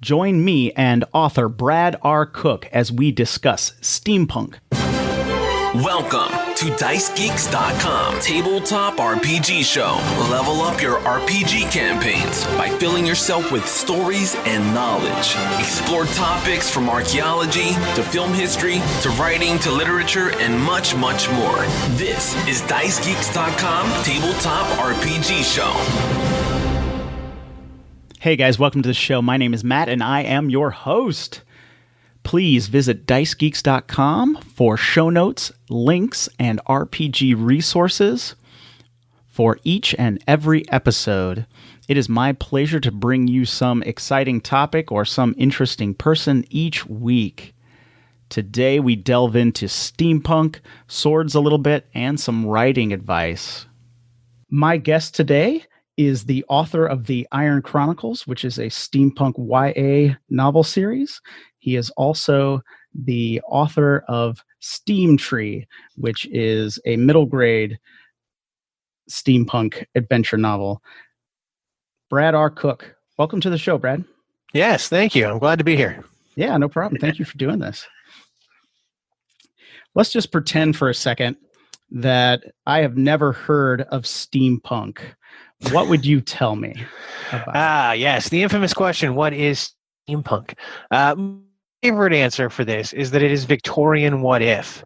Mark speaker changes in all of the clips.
Speaker 1: Join me and author Brad R. Cook as we discuss steampunk.
Speaker 2: Welcome to DiceGeeks.com Tabletop RPG Show. Level up your RPG campaigns by filling yourself with stories and knowledge. Explore topics from archaeology to film history to writing to literature and much, much more. This is DiceGeeks.com Tabletop RPG Show.
Speaker 1: Hey guys, welcome to the show. My name is Matt and I am your host. Please visit DiceGeeks.com for show notes, links, and RPG resources for each and every episode. It is my pleasure to bring you some exciting topic or some interesting person each week. Today we delve into steampunk, swords a little bit, and some writing advice. My guest today is the author of the Iron Chronicles, which is a steampunk YA novel series. He is also the author of Steam Tree, which is a middle grade steampunk adventure novel. Brad R. Cook, welcome to the show, Brad.
Speaker 3: Yes, thank you. I'm glad to be here.
Speaker 1: Yeah, no problem. Thank you for doing this. Let's just pretend for a second that I have never heard of steampunk. What would you tell me about it?
Speaker 3: Yes, the infamous question, what is steampunk? Favorite answer for this is that it is Victorian what if.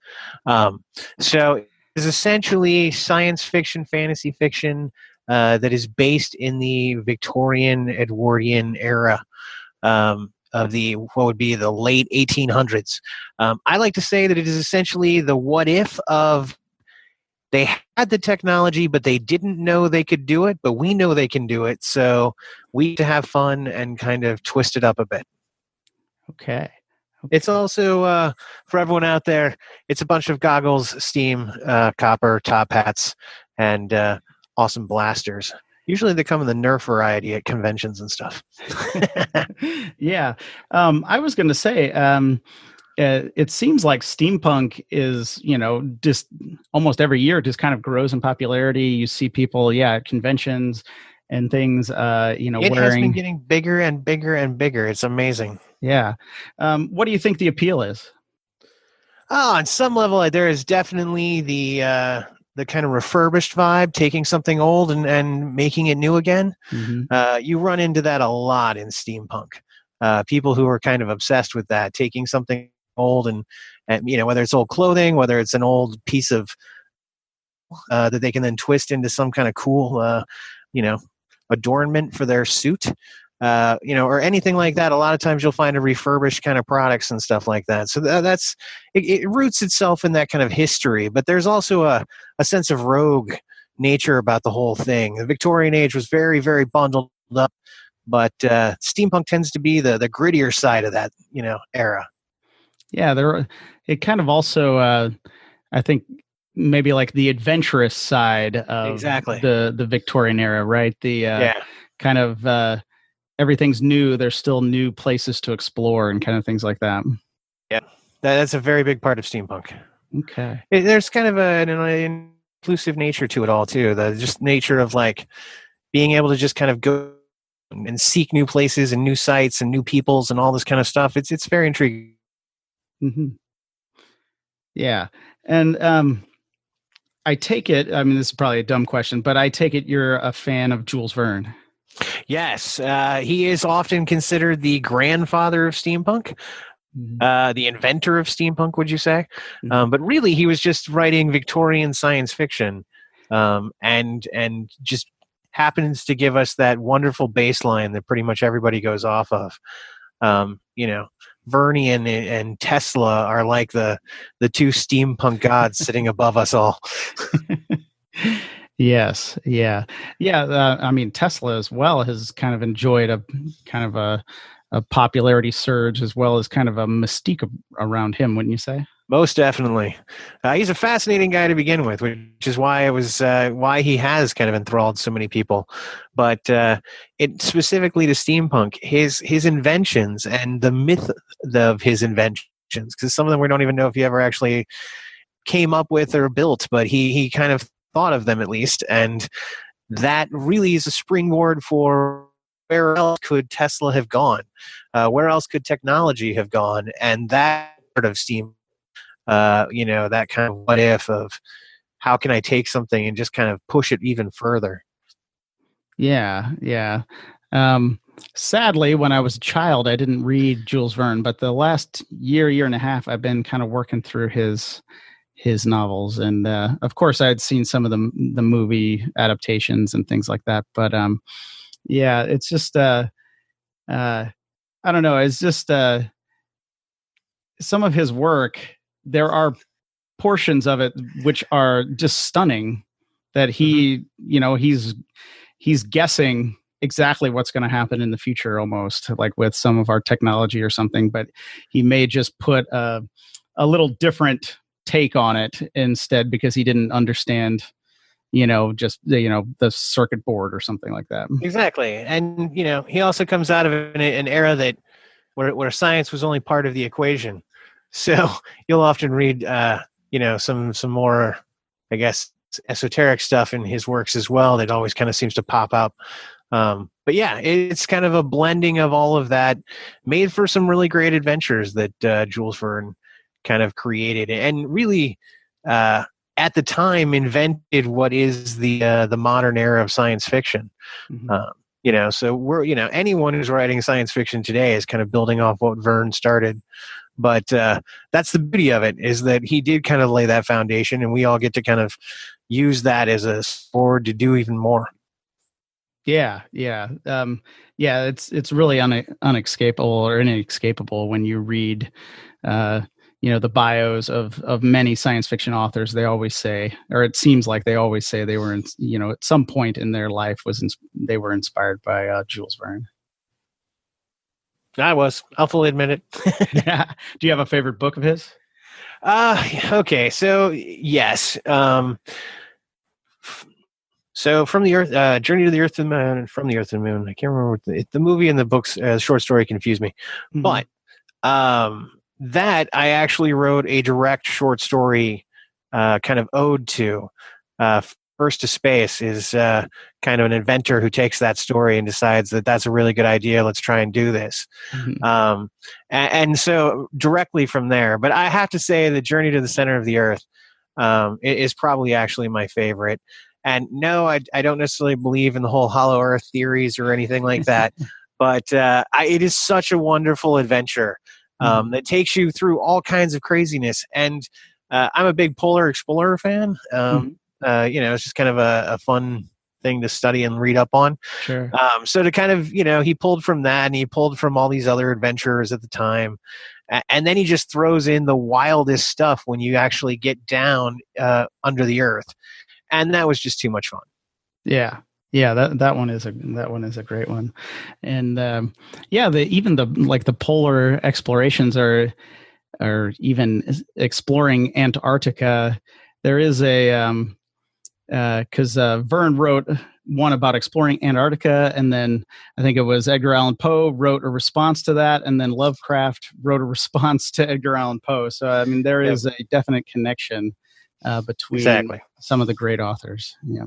Speaker 3: So it is essentially science fiction, fantasy fiction that is based in the Victorian Edwardian era of what would be the late 1800s. I like to say that it is essentially the what if of they had the technology, but they didn't know they could do it, but we know they can do it. So we need to have fun and kind of twist it up a bit.
Speaker 1: Okay.
Speaker 3: It's also, for everyone out there, it's a bunch of goggles, steam, copper, top hats, and awesome blasters. Usually they come in the Nerf variety at conventions and stuff.
Speaker 1: Yeah. I was going to say, it seems like steampunk is, just almost every year it just kind of grows in popularity. You see people, at conventions and things, it wearing...
Speaker 3: has been getting bigger and bigger and bigger. It's amazing.
Speaker 1: Yeah. What do you think the appeal is?
Speaker 3: On some level, there is definitely the kind of refurbished vibe, taking something old and making it new again. Mm-hmm. You run into that a lot in steampunk. People who are kind of obsessed with that, taking something old and whether it's old clothing, whether it's an old piece of that they can then twist into some kind of cool, adornment for their suit. Or anything like that. A lot of times you'll find a refurbished kind of products and stuff like that. So it roots itself in that kind of history, but there's also a sense of rogue nature about the whole thing. The Victorian age was very, very bundled up, but steampunk tends to be the grittier side of that, era.
Speaker 1: Yeah, it kind of also, I think, maybe like the adventurous side of
Speaker 3: exactly
Speaker 1: the Victorian era, right? Kind of everything's new. There's still new places to explore and kind of things like that.
Speaker 3: Yeah, that's a very big part of steampunk.
Speaker 1: Okay.
Speaker 3: There's kind of an inclusive nature to it all too. The just nature of like being able to just kind of go and seek new places and new sites and new peoples and all this kind of stuff. It's very intriguing.
Speaker 1: Mm-hmm. Yeah. And I take it, this is probably a dumb question, but I take it you're a fan of Jules Verne.
Speaker 3: Yes, he is often considered the grandfather of steampunk, the inventor of steampunk, would you say? Mm-hmm. But really, he was just writing Victorian science fiction, and just happens to give us that wonderful baseline that pretty much everybody goes off of. Verne and Tesla are like the two steampunk gods sitting above us all.
Speaker 1: Yes. Yeah. Tesla as well has kind of enjoyed a popularity surge as well as kind of a mystique around him, wouldn't you say?
Speaker 3: Most definitely. He's a fascinating guy to begin with, which is why why he has kind of enthralled so many people. But it specifically to steampunk, his inventions and the myth of his inventions, because some of them we don't even know if he ever actually came up with or built, but he kind of thought of them at least, and that really is a springboard for where else could Tesla have gone? Where else could technology have gone? And that sort of steam, that kind of what if of how can I take something and just kind of push it even further.
Speaker 1: Yeah, yeah. Sadly, when I was a child, I didn't read Jules Verne, but the last year and a half, I've been kind of working through his novels, and of course, I had seen some of the movie adaptations and things like that. But yeah, it's just I don't know. It's just some of his work. There are portions of it which are just stunning. That he, he's guessing exactly what's going to happen in the future, almost like with some of our technology or something. But he may just put a little different take on it instead because he didn't understand, the circuit board or something like that.
Speaker 3: Exactly. And, he also comes out of an era that where science was only part of the equation. So you'll often read, some more, I guess, esoteric stuff in his works as well that always kind of seems to pop up. But yeah, it's kind of a blending of all of that, made for some really great adventures that Jules Verne kind of created, and really at the time invented what is the modern era of science fiction.
Speaker 1: Mm-hmm.
Speaker 3: So we're anyone who's writing science fiction today is kind of building off what Verne started. But that's the beauty of it, is that he did kind of lay that foundation, and we all get to kind of use that as a sword to do even more.
Speaker 1: Yeah. It's really unescapable or inescapable when you read, the bios of many science fiction authors. They always say, or it seems like they always say, they were at some point in their life they were inspired by Jules Verne.
Speaker 3: I'll fully admit it.
Speaker 1: Yeah. Do you have a favorite book of his?
Speaker 3: Okay. So yes. So from the Earth, Journey to the Earth and Moon, from the Earth and Moon. I can't remember what the movie and the books, short story confused me. Mm-hmm. But that I actually wrote a direct short story, kind of ode to. First to Space is kind of an inventor who takes that story and decides that that's a really good idea. Let's try and do this. Mm-hmm. And so directly from there. But I have to say the Journey to the Center of the Earth is probably actually my favorite. And no, I don't necessarily believe in the whole hollow earth theories or anything like that. But it is such a wonderful adventure that takes you through all kinds of craziness. And I'm a big Polar Explorer fan. It's just kind of a fun thing to study and read up on.
Speaker 1: Sure.
Speaker 3: So to kind of, he pulled from that, and he pulled from all these other adventurers at the time. And then he just throws in the wildest stuff when you actually get down under the earth. And that was just too much fun.
Speaker 1: Yeah. That one is a great one. And even the polar explorations are even exploring Antarctica. There is because Verne wrote one about exploring Antarctica, and then I think it was Edgar Allan Poe wrote a response to that, and then Lovecraft wrote a response to Edgar Allan Poe. So I mean, there is a definite connection between some of the great authors. Yeah.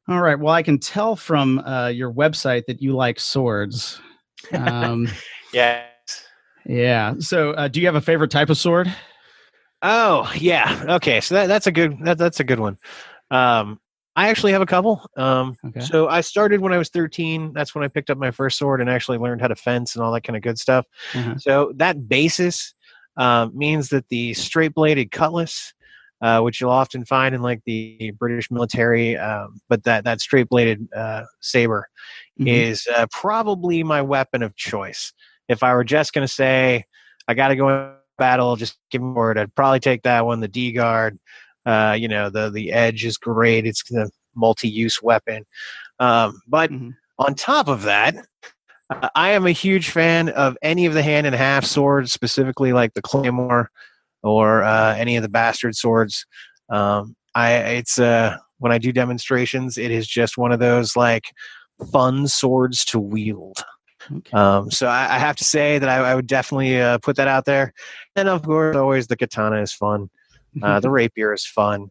Speaker 1: All right. Well, I can tell from your website that you like swords.
Speaker 3: Yes.
Speaker 1: Yeah. So, do you have a favorite type of sword?
Speaker 3: Oh, yeah. Okay. So that's a good one. I actually have a couple. Okay. So I started when I was 13. That's when I picked up my first sword and actually learned how to fence and all that kind of good stuff. Mm-hmm. So that basis means that the straight-bladed cutlass, which you'll often find in like the British military, but that straight-bladed saber is probably my weapon of choice. If I were just going to say, I got to go in battle, just give me a word, I'd probably take that one, the D-guard. The edge is great. It's a multi-use weapon. But on top of that, I am a huge fan of any of the hand and half swords, specifically like the Claymore or any of the bastard swords. When I do demonstrations, it is just one of those like fun swords to wield. Okay. So I have to say that I would definitely put that out there. And of course, always the katana is fun. The rapier is fun.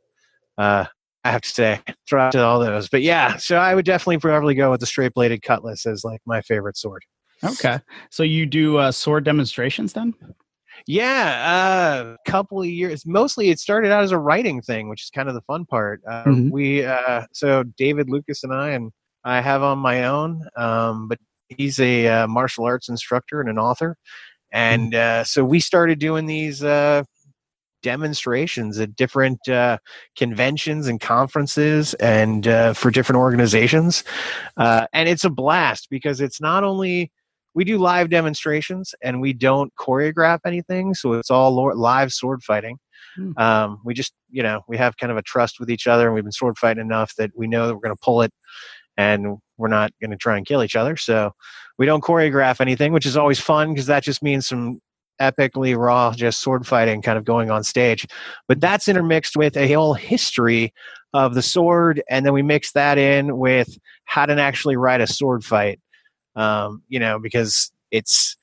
Speaker 3: I have to say, throw out to all those. But yeah, so I would definitely probably go with the straight-bladed cutlass as like my favorite sword.
Speaker 1: Okay. So you do sword demonstrations then?
Speaker 3: Yeah, a couple of years. Mostly, it started out as a writing thing, which is kind of the fun part. So David Lucas and I have on my own, but he's a martial arts instructor and an author, and so we started doing these demonstrations at different conventions and conferences and for different organizations, and it's a blast because it's not only we do live demonstrations and we don't choreograph anything, so it's all live sword fighting. We just, we have kind of a trust with each other, and we've been sword fighting enough that we know that we're going to pull it and we're not going to try and kill each other. So we don't choreograph anything, which is always fun because that just means some epically raw, just sword fighting kind of going on stage. But that's intermixed with a whole history of the sword, and then we mix that in with how to actually write a sword fight. Because it's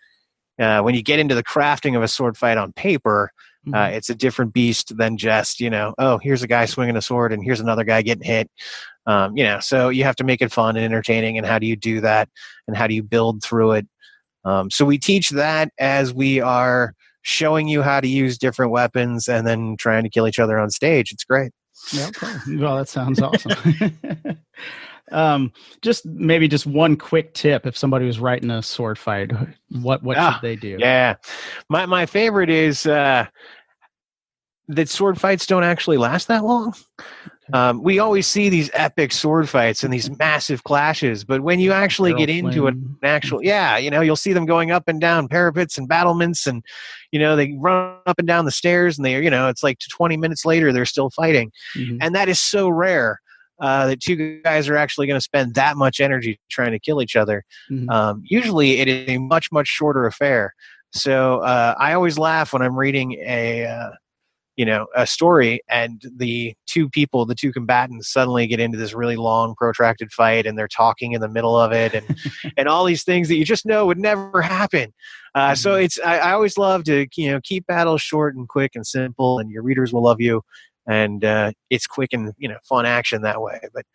Speaker 3: when you get into the crafting of a sword fight on paper, it's a different beast than just, here's a guy swinging a sword and here's another guy getting hit. So you have to make it fun and entertaining. And how do you do that? And how do you build through it? So we teach that as we are showing you how to use different weapons and then trying to kill each other on stage. It's great.
Speaker 1: Yeah, okay. Well, that sounds awesome. Just one quick tip. If somebody was writing a sword fight, what should they do?
Speaker 3: Yeah. My favorite is that sword fights don't actually last that long. We always see these epic sword fights and these massive clashes, but when you actually get into you'll see them going up and down parapets and battlements, and they run up and down the stairs, and they it's like 20 minutes later they're still fighting. And that is so rare that two guys are actually going to spend that much energy trying to kill each other. Usually it is a much, much shorter affair. So I always laugh when I'm reading a story and the two combatants suddenly get into this really long, protracted fight, and they're talking in the middle of it, and and all these things that you just know would never happen. So I always love to keep battles short and quick and simple, and your readers will love you. And it's quick and fun action that way. But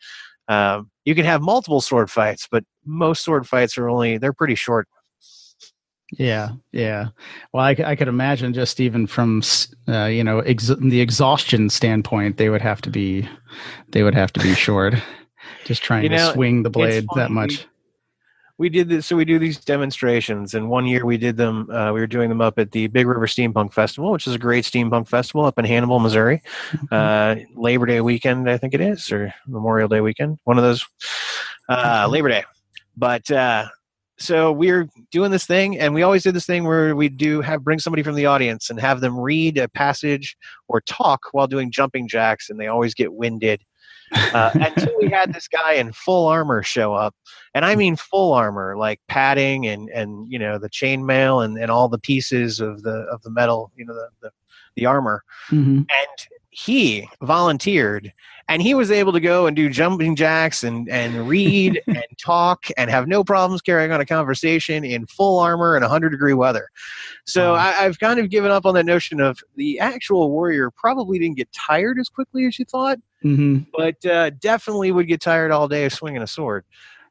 Speaker 3: you can have multiple sword fights, but most sword fights they're pretty short.
Speaker 1: Yeah. Well, I could imagine just even from the exhaustion standpoint, they would have to be short. Just trying to swing the blade that much.
Speaker 3: We did this, so we do these demonstrations, and one year we did them. We were doing them up at the Big River Steampunk Festival, which is a great steampunk festival up in Hannibal, Missouri. Labor Day weekend, I think it is, or Memorial Day weekend, one of those. Labor Day, but so we're doing this thing, and we always did this thing where we bring somebody from the audience and have them read a passage or talk while doing jumping jacks, and they always get winded. Until we had this guy in full armor show up, and I mean full armor, like padding and the chainmail and all the pieces of the metal, the armor. And he volunteered, and he was able to go and do jumping jacks and read and talk and have no problems carrying on a conversation in full armor in 100-degree weather. So I've kind of given up on that notion of the actual warrior probably didn't get tired as quickly as you thought, but definitely would get tired all day of swinging a sword.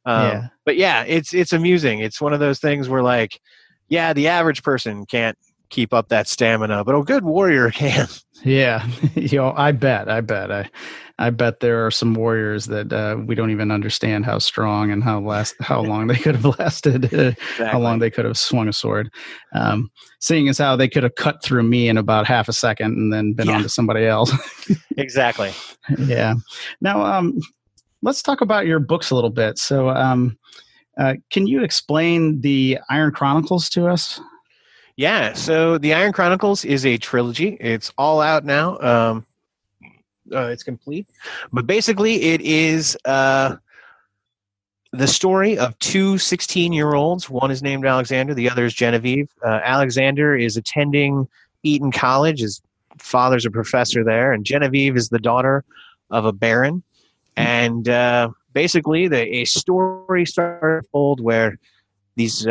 Speaker 3: But yeah, it's amusing. It's one of those things where the average person can't keep up that stamina, but a good warrior can.
Speaker 1: Yeah, I bet there are some warriors that we don't even understand how strong and how long they could have lasted, exactly. How long they could have swung a sword. Seeing as how they could have cut through me in about half a second and then been on to somebody else.
Speaker 3: Exactly.
Speaker 1: Yeah. Now, let's talk about your books a little bit. So, can you explain the Iron Chronicles to us?
Speaker 3: Yeah, so the Iron Chronicles is a trilogy. It's all out now. It's complete. But basically, it is the story of two 16-year-olds. One is named Alexander. The other is Genevieve. Alexander is attending Eton College. His father's a professor there. And Genevieve is the daughter of a baron. And basically, a story started told where these...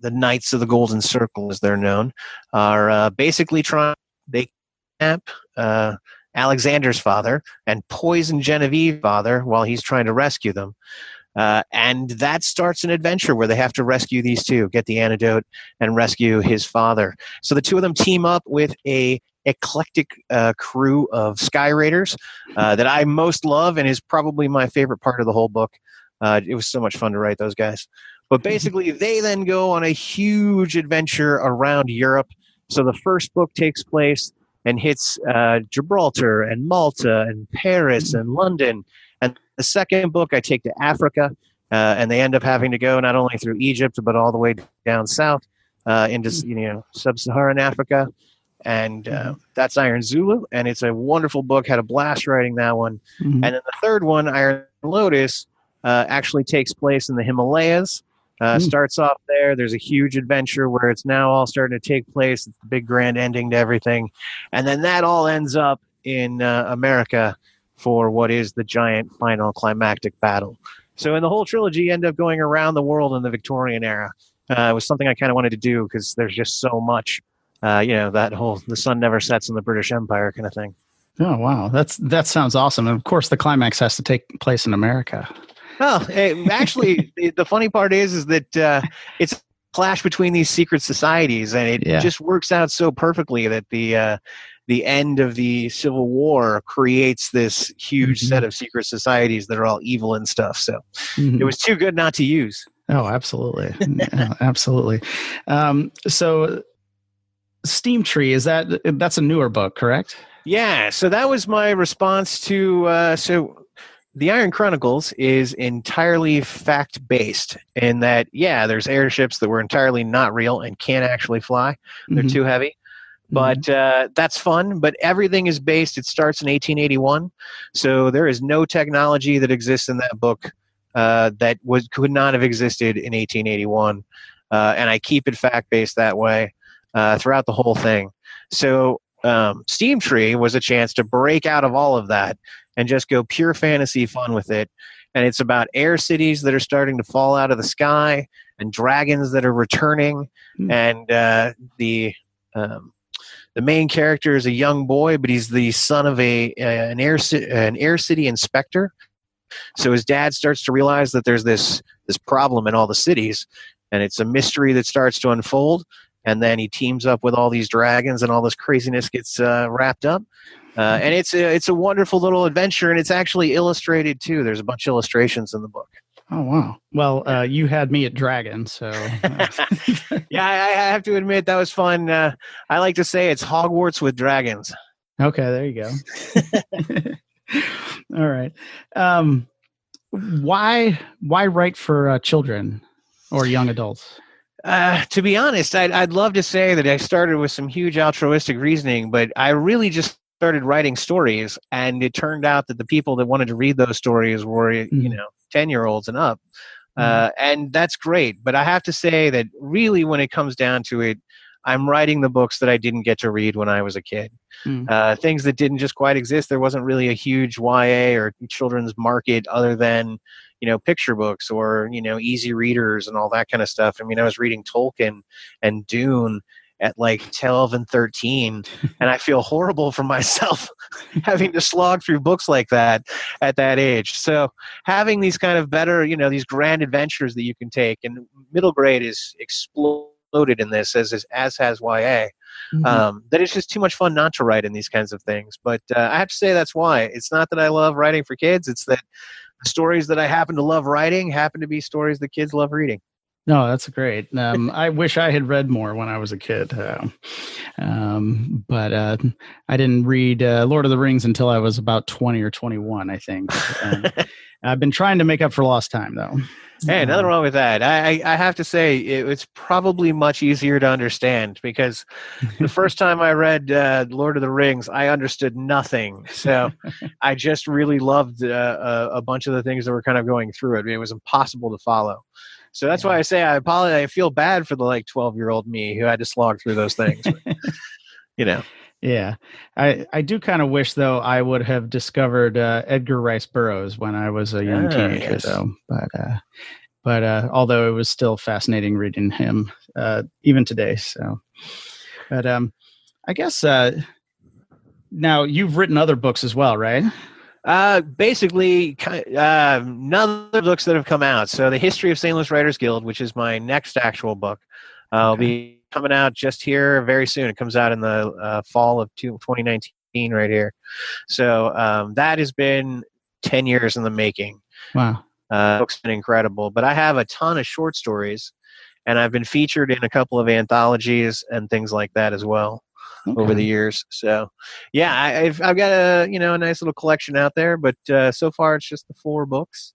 Speaker 3: the Knights of the Golden Circle, as they're known, are basically they kidnap Alexander's father and poison Genevieve's father while he's trying to rescue them. And that starts an adventure where they have to rescue these two, get the antidote, and rescue his father. So the two of them team up with a eclectic crew of Sky Raiders that I most love and is probably my favorite part of the whole book. It was so much fun to write those guys. But basically, they then go on a huge adventure around Europe. So the first book takes place and hits Gibraltar and Malta and Paris and London. And the second book I take to Africa, and they end up having to go not only through Egypt, but all the way down south into sub-Saharan Africa. And that's Iron Zulu, and it's a wonderful book. Had a blast writing that one. And then the third one, Iron Lotus, actually takes place in the Himalayas. Starts off there. There's a huge adventure where it's now all starting to take place. It's the big grand ending to everything. And then that all ends up in America for what is the giant final climactic battle. So in the whole trilogy, you end up going around the world in the Victorian era. It was something I kind of wanted to do because there's just so much, that whole the sun never sets in the British Empire kind of thing.
Speaker 1: Oh, wow. That sounds awesome. And of course, the climax has to take place in America.
Speaker 3: Well, actually, the funny part is that it's a clash between these secret societies, and it just works out so perfectly that the end of the Civil War creates this huge set of secret societies that are all evil and stuff. So it was too good not to use.
Speaker 1: Oh, absolutely. Absolutely. So Steam Tree, that's a newer book, correct?
Speaker 3: Yeah. So that was my response to, The Iron Chronicles is entirely fact-based in that, there's airships that were entirely not real and can't actually fly. They're too heavy. But that's fun. But everything is based. It starts in 1881. So there is no technology that exists in that book that could not have existed in 1881. And I keep it fact-based that way throughout the whole thing. So Steam Tree was a chance to break out of all of that and just go pure fantasy fun with it. And it's about air cities that are starting to fall out of the sky and dragons that are returning. And the main character is a young boy, but he's the son of an air city inspector. So his dad starts to realize that there's this problem in all the cities, and it's a mystery that starts to unfold. And then he teams up with all these dragons, and all this craziness gets wrapped up. And it's a wonderful little adventure, and it's actually illustrated too. There's a bunch of illustrations in the book.
Speaker 1: Oh, wow. Well, you had me at dragon, so.
Speaker 3: Yeah, I have to admit that was fun. I like to say it's Hogwarts with dragons.
Speaker 1: Okay, there you go. All right. Why write for children or young adults?
Speaker 3: To be honest, I'd love to say that I started with some huge altruistic reasoning, but I really just started writing stories, and it turned out that the people that wanted to read those stories were, 10-year-olds and up. And that's great. But I have to say that really when it comes down to it, I'm writing the books that I didn't get to read when I was a kid. Things that didn't just quite exist. There wasn't really a huge YA or children's market other than, picture books or, easy readers and all that kind of stuff. I mean, I was reading Tolkien and Dune at like 12 and 13, and I feel horrible for myself having to slog through books like that at that age. So having these kind of better, these grand adventures that you can take, and middle grade is exploded in this as has YA, that it's just too much fun not to write in these kinds of things. But I have to say that's why. It's not that I love writing for kids, it's that the stories that I happen to love writing happen to be stories that kids love reading.
Speaker 1: No, that's great. I wish I had read more when I was a kid. But I didn't read Lord of the Rings until I was about 20 or 21, I think. I've been trying to make up for lost time, though.
Speaker 3: Hey, nothing wrong with that. I have to say it's probably much easier to understand because the first time I read Lord of the Rings, I understood nothing. So I just really loved a bunch of the things that were kind of going through it. It was impossible to follow. So that's why I say I apologize. I feel bad for the 12-year-old me who had to slog through those things. But,
Speaker 1: Yeah. I do kind of wish, though, I would have discovered Edgar Rice Burroughs when I was a young teenager, though. But although it was still fascinating reading him even today. So, but I guess now you've written other books as well, right?
Speaker 3: Basically, none of the books that have come out. So the History of St. Louis Writers Guild, which is my next actual book, will be coming out just here very soon. It comes out in the fall of 2019 right here. So that has been 10 years in the making.
Speaker 1: Wow.
Speaker 3: The book's been incredible. But I have a ton of short stories, and I've been featured in a couple of anthologies and things like that as well. Over the years. So yeah, I've got a nice little collection out there, but so far it's just the 4 books.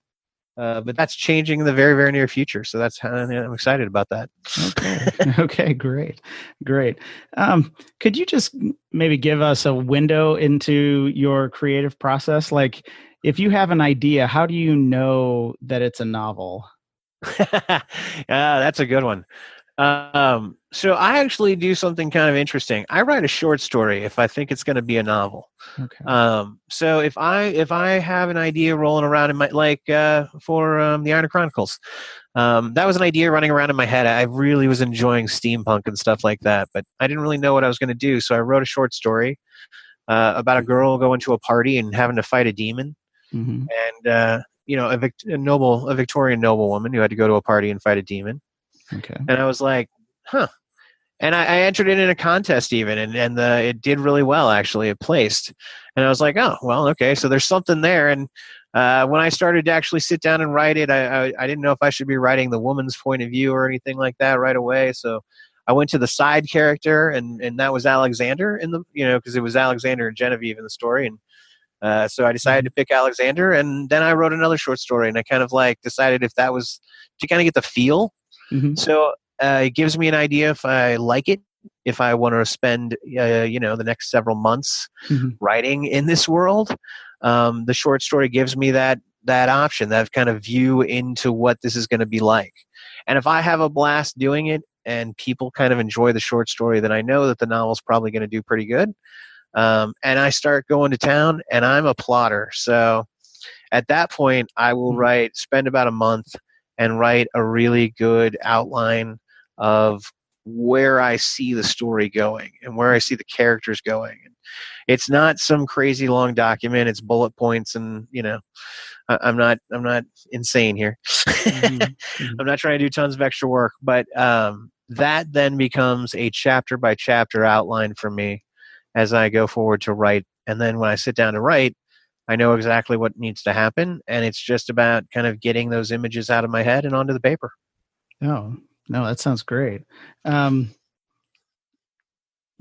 Speaker 3: But that's changing in the very, very near future. So that's I'm excited about that.
Speaker 1: Okay. Okay, great. Could you just maybe give us a window into your creative process? Like, if you have an idea, how do you know that it's a novel?
Speaker 3: That's a good one. So I actually do something kind of interesting. I write a short story if I think it's going to be a novel.
Speaker 1: Okay.
Speaker 3: So if I have an idea rolling around in my for the Iron Chronicles, that was an idea running around in my head. I really was enjoying steampunk and stuff like that, but I didn't really know what I was going to do. So I wrote a short story about a girl going to a party and having to fight a demon, and a Victorian noblewoman who had to go to a party and fight a demon.
Speaker 1: Okay.
Speaker 3: And I was like, huh. And I entered it in a contest even, and it did really well, actually. It placed. And I was like, oh, well, okay, so there's something there. And when I started to actually sit down and write it, I didn't know if I should be writing the woman's point of view or anything like that right away. So I went to the side character, and that was Alexander, because it was Alexander and Genevieve in the story. And so I decided to pick Alexander, and then I wrote another short story, and I kind of decided if that was to kind of get the feel. Mm-hmm. So it gives me an idea if I like it, if I want to spend, the next several months writing in this world. The short story gives me that option, that kind of view into what this is going to be like. And if I have a blast doing it and people kind of enjoy the short story, then I know that the novel's probably going to do pretty good. And I start going to town, and I'm a plotter. So at that point, I will spend about a month and write a really good outline of where I see the story going and where I see the characters going. And it's not some crazy long document. It's bullet points, and I'm not insane here. I'm not trying to do tons of extra work, but that then becomes a chapter by chapter outline for me as I go forward to write. And then when I sit down to write, I know exactly what needs to happen, and it's just about kind of getting those images out of my head and onto the paper.
Speaker 1: Oh, no, that sounds great. Do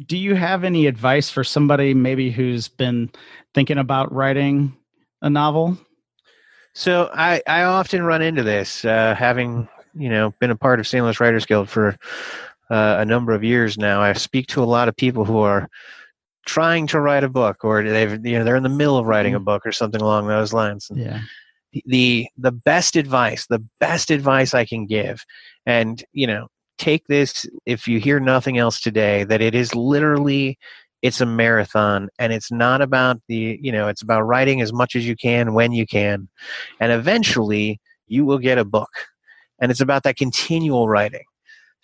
Speaker 1: you have any advice for somebody maybe who's been thinking about writing a novel?
Speaker 3: So I often run into this, having been a part of St. Louis Writers Guild for a number of years now. I speak to a lot of people who are trying to write a book, or they're in the middle of writing a book or something along those lines. And
Speaker 1: yeah.
Speaker 3: The best advice I can give, and take this if you hear nothing else today, that it is literally, it's a marathon, and it's not about it's about writing as much as you can when you can, and eventually you will get a book. And it's about that continual writing.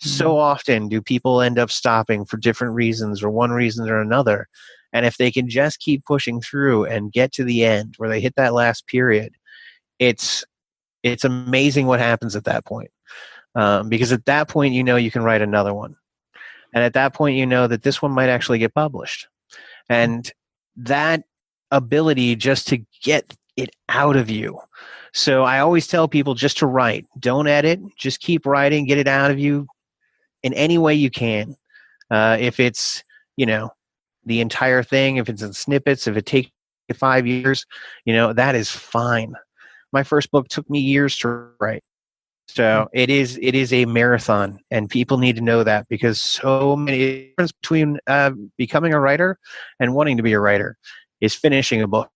Speaker 3: So often do people end up stopping for different reasons, or one reason or another. And if they can just keep pushing through and get to the end where they hit that last period, it's amazing what happens at that point. Because at that point, you can write another one. And at that point, that this one might actually get published. And that ability just to get it out of you. So I always tell people just to write. Don't edit. Just keep writing. Get it out of you in any way you can. If it's, the entire thing, if it's in snippets, if it takes 5 years, that is fine. My first book took me years to write. So it is a marathon, and people need to know that, because so many difference between becoming a writer and wanting to be a writer is finishing a book.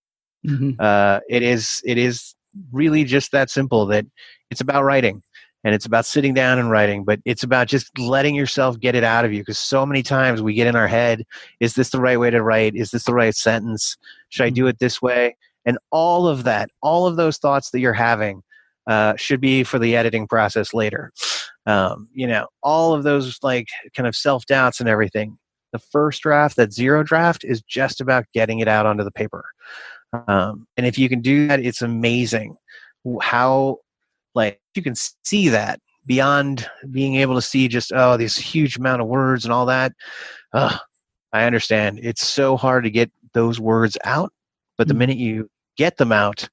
Speaker 3: It is really just that simple, that it's about writing. And it's about sitting down and writing, but it's about just letting yourself get it out of you. Because so many times we get in our head, is this the right way to write? Is this the right sentence? Should I do it this way? And all of that, all of those thoughts that you're having should be for the editing process later. All of those kind of self-doubts and everything. The first draft, that zero draft, is just about getting it out onto the paper. And if you can do that, it's amazing how, like, you can see that beyond being able to see just, oh, this huge amount of words and all that. I understand. It's so hard to get those words out, but the minute you get them out,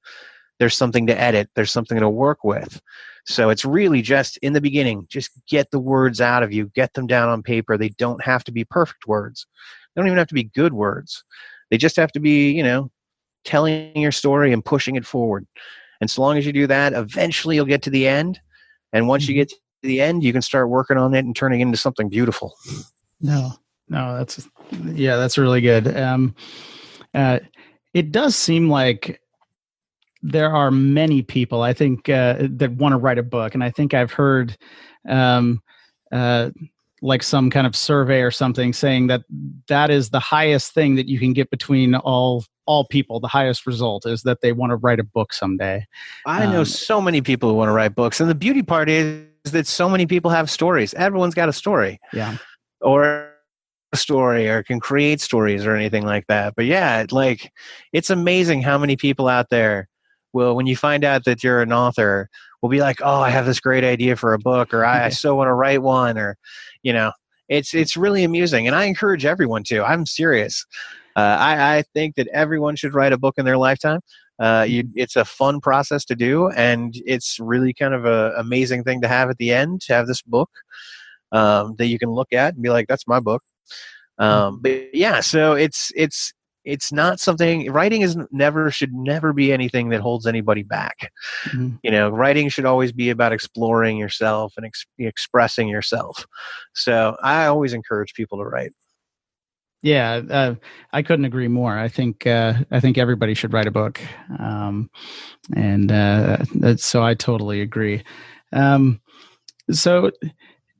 Speaker 3: there's something to edit. There's something to work with. So it's really just in the beginning, just get the words out of you, get them down on paper. They don't have to be perfect words. They don't even have to be good words. They just have to be, you know, telling your story and pushing it forward. And so long as you do that, eventually you'll get to the end. And once you get to the end, you can start working on it and turning it into something beautiful.
Speaker 1: No, that's really good. It does seem like there are many people, I think, that want to write a book. And I think I've heard like some kind of survey or something saying that is the highest thing that you can get between all people. The highest result is that they want to write a book someday.
Speaker 3: I know so many people who want to write books. And the beauty part is that so many people have stories. Everyone's got a story.
Speaker 1: Yeah.
Speaker 3: Or a story, or can create stories or anything like that. But yeah, like, it's amazing how many people out there will, when you find out that you're an author, will be like, oh, I have this great idea for a book, or I so want to write one, or, you know, it's really amusing. And I encourage everyone to. I'm serious. I think that everyone should write a book in their lifetime. It's a fun process to do, and it's really kind of an amazing thing to have at the end, to have this book that you can look at and be like, that's my book. But yeah, so it's not something, writing should never be anything that holds anybody back. You know, writing should always be about exploring yourself and expressing yourself. So I always encourage people to write.
Speaker 1: Yeah, I couldn't agree more. I think everybody should write a book, so I totally agree. So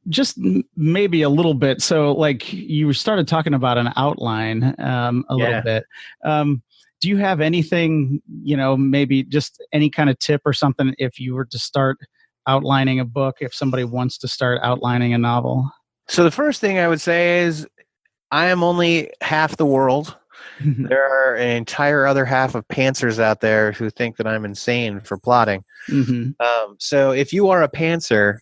Speaker 1: just maybe a little bit. So, like, you started talking about an outline little bit. Do you have anything, you know, maybe just any kind of tip or something if you were to start outlining a book, if somebody wants to start outlining a novel?
Speaker 3: So the first thing I would say is, I am only half the world. There are an entire other half of pantsers out there who think that I'm insane for plotting. So if you are a pantser,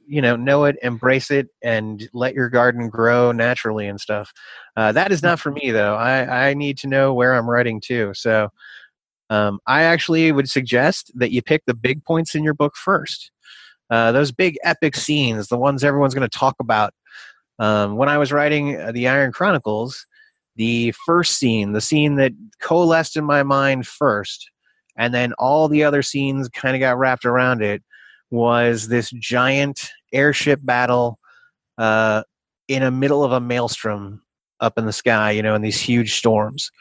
Speaker 3: you know it, embrace it, and let your garden grow naturally and stuff. That is not for me, though. I need to know where I'm writing to. So I actually would suggest that you pick the big points in your book first. Those big epic scenes, the ones everyone's going to talk about. When I was writing the Iron Chronicles, the first scene, the scene that coalesced in my mind first, and then all the other scenes kind of got wrapped around it, was this giant airship battle in the middle of a maelstrom up in the sky, you know, in these huge storms.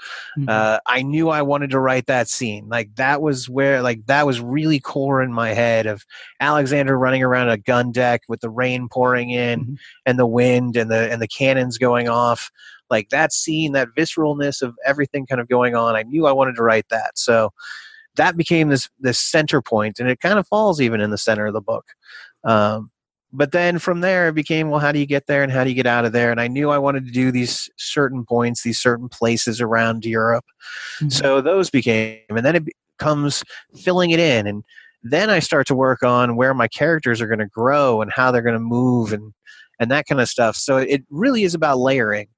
Speaker 3: I knew I wanted to write that scene. Like, that was where, like, that was really core in my head, of Alexander running around a gun deck with the rain pouring in and the wind and the cannons going off. Like, that scene, that visceralness of everything kind of going on, I knew I wanted to write that. So that became this center point, and it kind of falls even in the center of the book. But then from there, it became, well, how do you get there and how do you get out of there? And I knew I wanted to do these certain points, these certain places around Europe. So those became, and then it becomes filling it in. And then I start to work on where my characters are going to grow and how they're going to move and that kind of stuff. So it really is about layering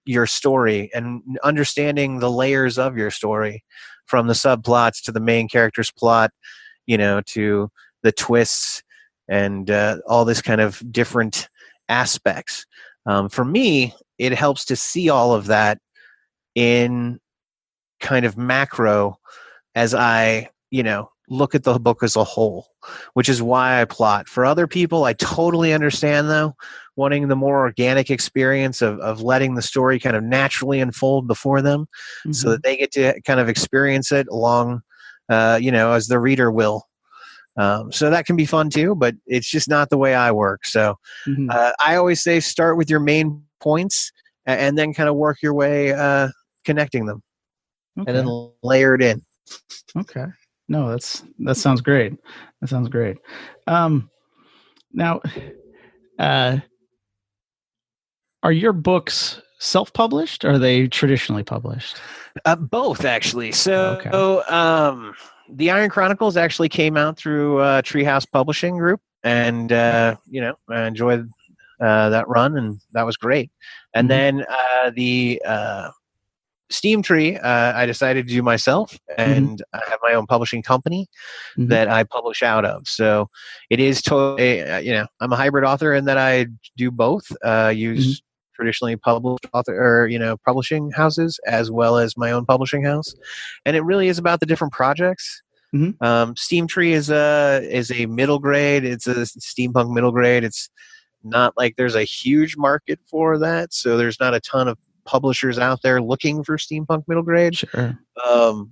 Speaker 3: your story and understanding the layers of your story, from the subplots to the main character's plot, you know, to the twists and all this kind of different aspects. For me, it helps to see all of that in kind of macro as I, you know, look at the book as a whole, which is why I plot. For other people, I totally understand, though, wanting the more organic experience of letting the story kind of naturally unfold before them so that they get to kind of experience it along, you know, as the reader will. So that can be fun too, but it's just not the way I work. So I always say start with your main points and then kind of work your way connecting them and then layer it in.
Speaker 1: Okay. No, that sounds great. That sounds great. Now, are your books self-published, or are they traditionally published?
Speaker 3: Both, actually. So,
Speaker 1: Okay.
Speaker 3: the Iron Chronicles actually came out through Treehouse Publishing Group, and I enjoyed that run, and that was great. And then the Steam Tree, I decided to do myself, and I have my own publishing company that I publish out of. So it is totally, I'm a hybrid author in that I do both. Use traditionally published publishing houses as well as my own publishing house, and it really is about the different projects. Steam Tree is a middle grade. It's a steampunk middle grade. It's not like there's a huge market for that, so there's not a ton of publishers out there looking for steampunk middle grade.
Speaker 1: Sure.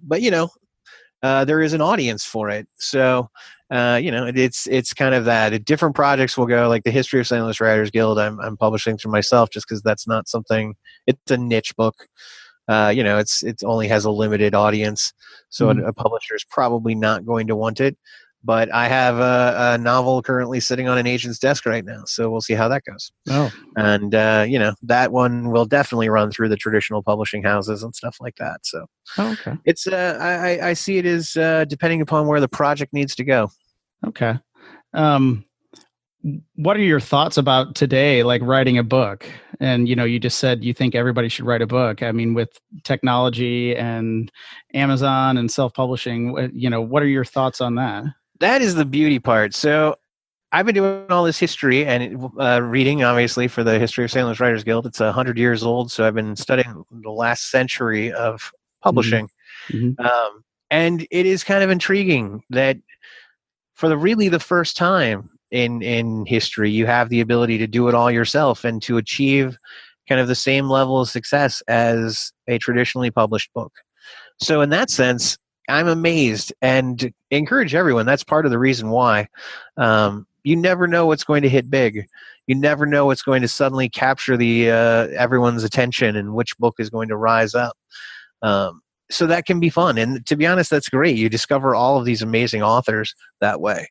Speaker 3: But there is an audience for it. So it's kind of that. Different projects will go, like the History of St. Louis Writers Guild. I'm publishing through myself just because that's not something. It's a niche book. It only has a limited audience, so a publisher is probably not going to want it. But I have a novel currently sitting on an agent's desk right now, so we'll see how that goes.
Speaker 1: Oh,
Speaker 3: and that one will definitely run through the traditional publishing houses and stuff like that. So,
Speaker 1: okay,
Speaker 3: it's I see it as depending upon where the project needs to go.
Speaker 1: Okay. What are your thoughts about today, like writing a book? And, you just said you think everybody should write a book. I mean, with technology and Amazon and self-publishing, what are your thoughts on that?
Speaker 3: That is the beauty part. So I've been doing all this history and reading, obviously, for the History of St. Louis Writers Guild. It's 100 years old, so I've been studying the last century of publishing. And it is kind of intriguing that for the first time in history, you have the ability to do it all yourself and to achieve kind of the same level of success as a traditionally published book. So in that sense, I'm amazed and encourage everyone. That's part of the reason why. You never know what's going to hit big. You never know what's going to suddenly capture the everyone's attention and which book is going to rise up. So that can be fun. And to be honest, that's great. You discover all of these amazing authors that way.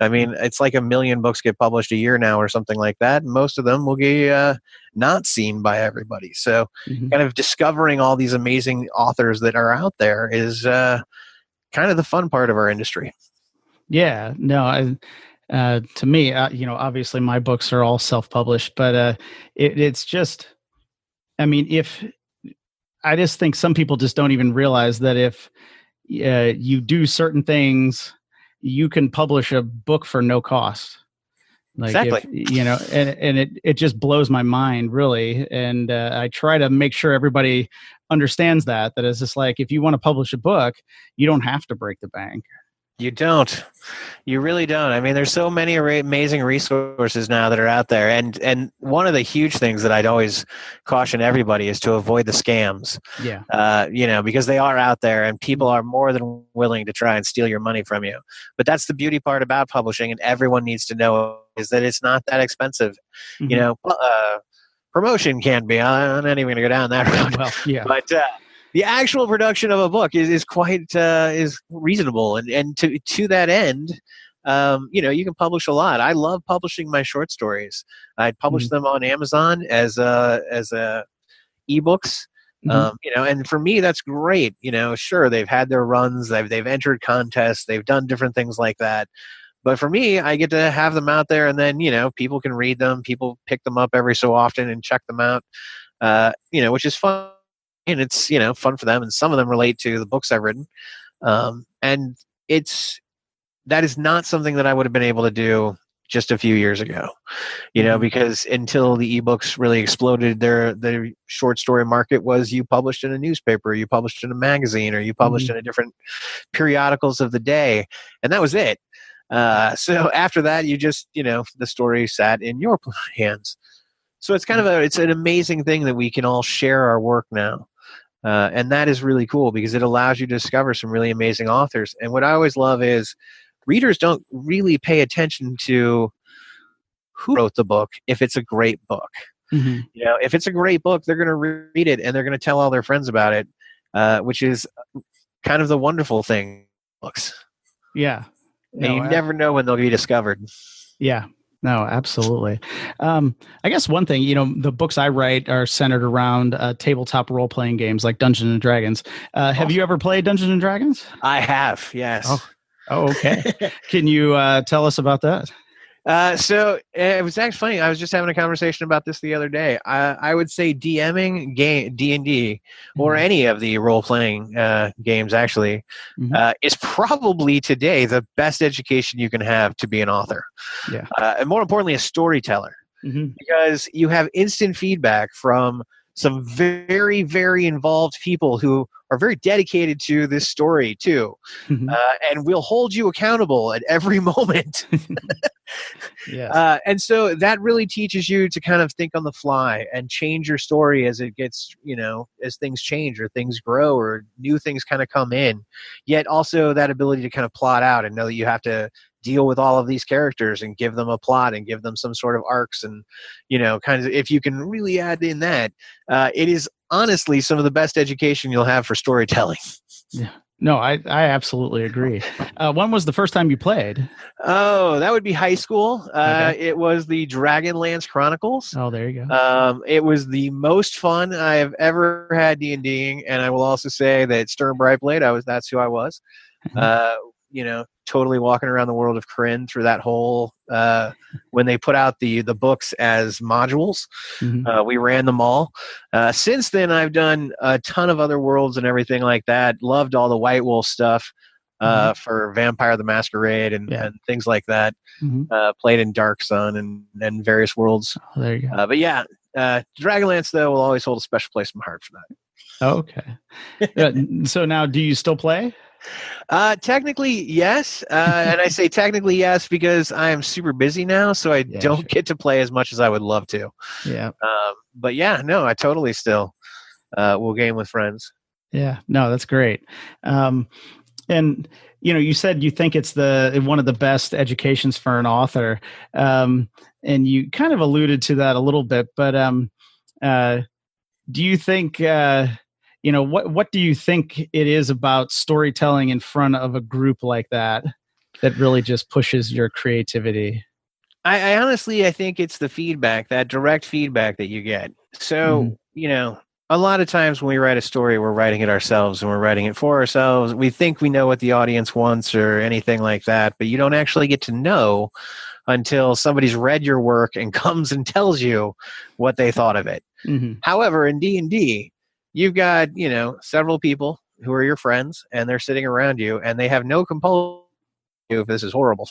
Speaker 3: I mean, it's like 1 million books get published a year now or something like that. And most of them will be not seen by everybody. So kind of discovering all these amazing authors that are out there is kind of the fun part of our industry.
Speaker 1: Yeah, no, to me, obviously my books are all self-published, but it's just, I mean, I just think some people just don't even realize that if you do certain things, you can publish a book for no cost. Like
Speaker 3: exactly.
Speaker 1: And it just blows my mind, really. And I try to make sure everybody understands that it's just like, if you want to publish a book, you don't have to break the bank.
Speaker 3: You don't. You really don't. I mean, there's so many amazing resources now that are out there. And one of the huge things that I'd always caution everybody is to avoid the scams.
Speaker 1: Yeah.
Speaker 3: Because they are out there and people are more than willing to try and steal your money from you. But that's the beauty part about publishing, and everyone needs to know, is that it's not that expensive. Promotion can be. I'm not even going to go down that road.
Speaker 1: Well, yeah.
Speaker 3: But the actual production of a book is quite is reasonable, and to that end, you can publish a lot. I love publishing my short stories. I publish them on Amazon as ebooks. And for me, that's great. Sure, they've had their runs, they've entered contests, they've done different things like that. But for me, I get to have them out there, and then people can read them. People pick them up every so often and check them out. Which is fun. And it's fun for them, and some of them relate to the books I've written, and that is not something that I would have been able to do just a few years ago, because until the ebooks really exploded, the short story market was you published in a newspaper, you published in a magazine, or you published in a different periodicals of the day, and that was it. So after that, you just the story sat in your hands. So it's kind of it's an amazing thing that we can all share our work now. And that is really cool because it allows you to discover some really amazing authors. And what I always love is readers don't really pay attention to who wrote the book if it's a great book. If it's a great book, they're going to read it and they're going to tell all their friends about it, which is kind of the wonderful thing. Books.
Speaker 1: Yeah.
Speaker 3: And you never know when they'll be discovered.
Speaker 1: Yeah. No, absolutely. I guess one thing, the books I write are centered around tabletop role playing games like Dungeons and Dragons. Have you ever played Dungeons and Dragons?
Speaker 3: I have, yes.
Speaker 1: Oh, okay. Can you tell us about that?
Speaker 3: So it was actually funny. I was just having a conversation about this the other day. I would say DMing game D&D or any of the role playing games actually is probably today the best education you can have to be an author.
Speaker 1: Yeah,
Speaker 3: and more importantly, a storyteller, because you have instant feedback from some very, very involved people who are very dedicated to this story too, and will hold you accountable at every moment.
Speaker 1: Yes.
Speaker 3: And so that really teaches you to kind of think on the fly and change your story as it gets, as things change or things grow or new things kind of come in. Yet also that ability to kind of plot out and know that you have to deal with all of these characters and give them a plot and give them some sort of arcs. And, kind of, if you can really add in that, it is honestly some of the best education you'll have for storytelling.
Speaker 1: Yeah. No, I absolutely agree. When was the first time you played?
Speaker 3: Oh, that would be high school. It was the Dragonlance Chronicles.
Speaker 1: Oh, there you go.
Speaker 3: It was the most fun I have ever had D&Ding, and I will also say that Sturm Brightblade, that's who I was. Totally walking around the world of Kryn through that whole when they put out the books as modules. We ran them all. Since then, I've done a ton of other worlds and everything like that. Loved all the White Wolf stuff for Vampire the Masquerade and things like that. Played in Dark Sun and various worlds.
Speaker 1: Oh, there you go.
Speaker 3: But yeah, Dragonlance, though, will always hold a special place in my heart for that.
Speaker 1: Okay. So now, do you still play?
Speaker 3: Technically, yes. And I say technically yes because I am super busy now, so I don't get to play as much as I would love to.
Speaker 1: Yeah.
Speaker 3: But yeah, no, I totally still will game with friends.
Speaker 1: Yeah. No, that's great. And you said you think it's one of the best educations for an author, and you kind of alluded to that a little bit. But do you think? What do you think it is about storytelling in front of a group like that really just pushes your creativity?
Speaker 3: I honestly, I think it's the feedback, that direct feedback that you get. So, a lot of times when we write a story, we're writing it ourselves and we're writing it for ourselves. We think we know what the audience wants or anything like that, but you don't actually get to know until somebody's read your work and comes and tells you what they thought of it. However, in D&D, you've got, several people who are your friends and they're sitting around you and they have no compulsion if this is horrible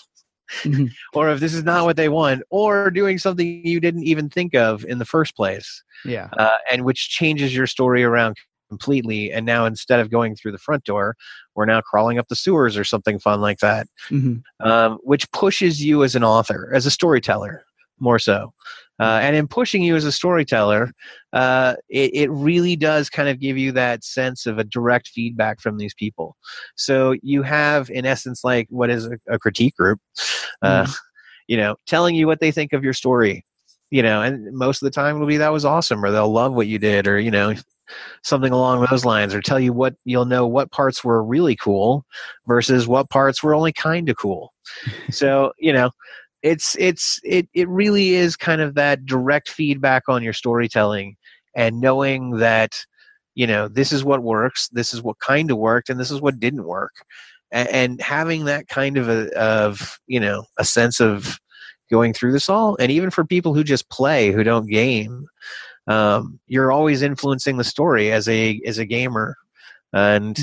Speaker 3: or if this is not what they want or doing something you didn't even think of in the first place.
Speaker 1: Yeah.
Speaker 3: And which changes your story around completely. And now instead of going through the front door, we're now crawling up the sewers or something fun like that, which pushes you as an author, as a storyteller, more so. And in pushing you as a storyteller, it really does kind of give you that sense of a direct feedback from these people. So you have, in essence, like what is a critique group, telling you what they think of your story, and most of the time it'll be that was awesome, or they'll love what you did, or, something along those lines, or tell you what parts were really cool versus what parts were only kind of cool. So, it really is kind of that direct feedback on your storytelling and knowing that, this is what works, this is what kind of worked, and this is what didn't work. And having that kind of a sense of going through this all. And even for people who just play, who don't game, you're always influencing the story as a gamer. And,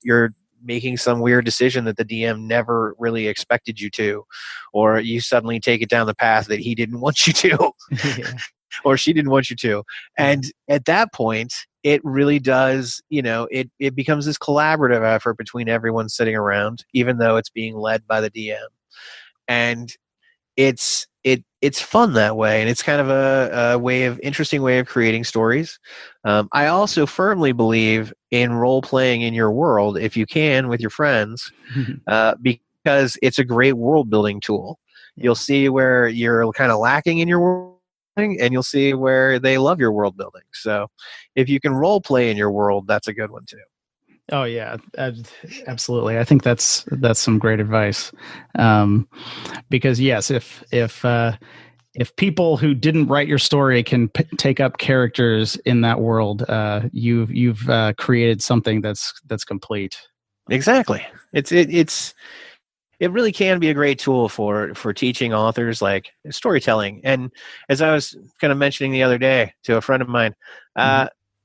Speaker 3: you're making some weird decision that the DM never really expected you to, or you suddenly take it down the path that he didn't want you to, or she didn't want you to. And at that point, it really does, it becomes this collaborative effort between everyone sitting around, even though it's being led by the DM. And it's fun that way, and it's kind of a interesting way of creating stories. I also firmly believe in role playing in your world, if you can, with your friends, because it's a great world building tool. You'll see where you're kind of lacking in your world building, and you'll see where they love your world building. So if you can role play in your world, that's a good one too.
Speaker 1: Oh yeah, absolutely. I think that's some great advice. Because yes, if people who didn't write your story can take up characters in that world, you've created something that's complete.
Speaker 3: Exactly. It really can be a great tool for teaching authors like storytelling. And as I was kind of mentioning the other day to a friend of mine,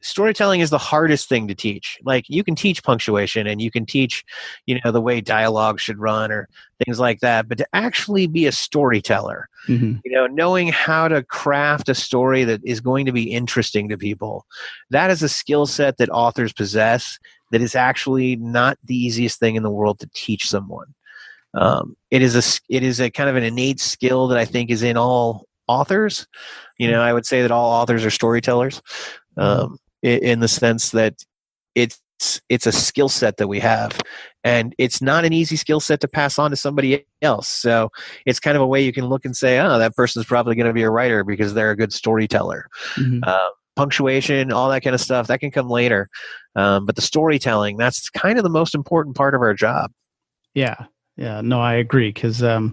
Speaker 3: storytelling is the hardest thing to teach. Like, you can teach punctuation and you can teach, the way dialogue should run or things like that. But to actually be a storyteller, knowing how to craft a story that is going to be interesting to people, that is a skill set that authors possess that is actually not the easiest thing in the world to teach someone. It is a kind of an innate skill that I think is in all authors. I would say that all authors are storytellers, in the sense that it's a skill set that we have, and it's not an easy skill set to pass on to somebody else. So it's kind of a way you can look and say, oh, that person's probably going to be a writer because they're a good storyteller. Punctuation, all that kind of stuff, that can come later. But the storytelling, that's kind of the most important part of our job.
Speaker 1: Yeah. Yeah, no, I agree, because I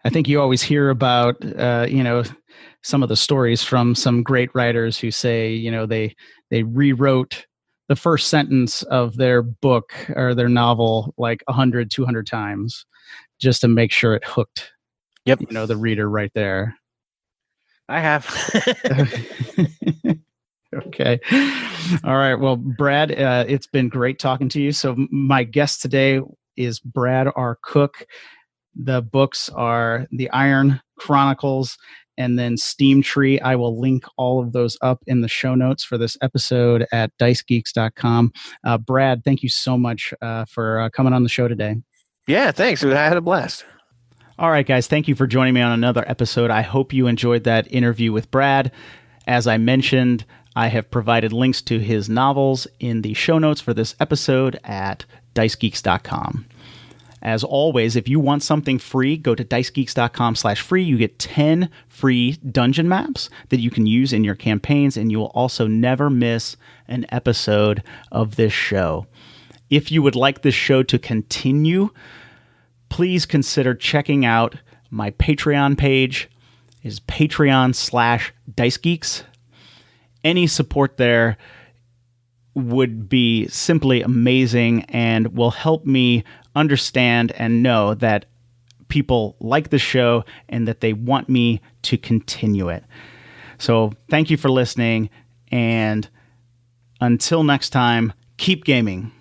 Speaker 1: think you always hear about some of the stories from some great writers who say they rewrote the first sentence of their book or their novel like 100, 200 times just to make sure it hooked.
Speaker 3: Yep.
Speaker 1: The reader right there.
Speaker 3: I have.
Speaker 1: Okay. All right. Well, Brad, it's been great talking to you. So my guest today is Brad R. Cook. The books are The Iron Chronicles and then Steam Tree. I will link all of those up in the show notes for this episode at dicegeeks.com. Brad, thank you so much for coming on the show today.
Speaker 3: Yeah, thanks. I had a blast.
Speaker 1: All right, guys. Thank you for joining me on another episode. I hope you enjoyed that interview with Brad. As I mentioned, I have provided links to his novels in the show notes for this episode at dicegeeks.com. As always, if you want something free, go to dicegeeks.com/free. You get 10 free dungeon maps that you can use in your campaigns, and you will also never miss an episode of this show. If you would like this show to continue, please consider checking out my Patreon page. It is Patreon/dicegeeks. Any support there would be simply amazing and will help me understand and know that people like the show and that they want me to continue it. So thank you for listening, and until next time, keep gaming.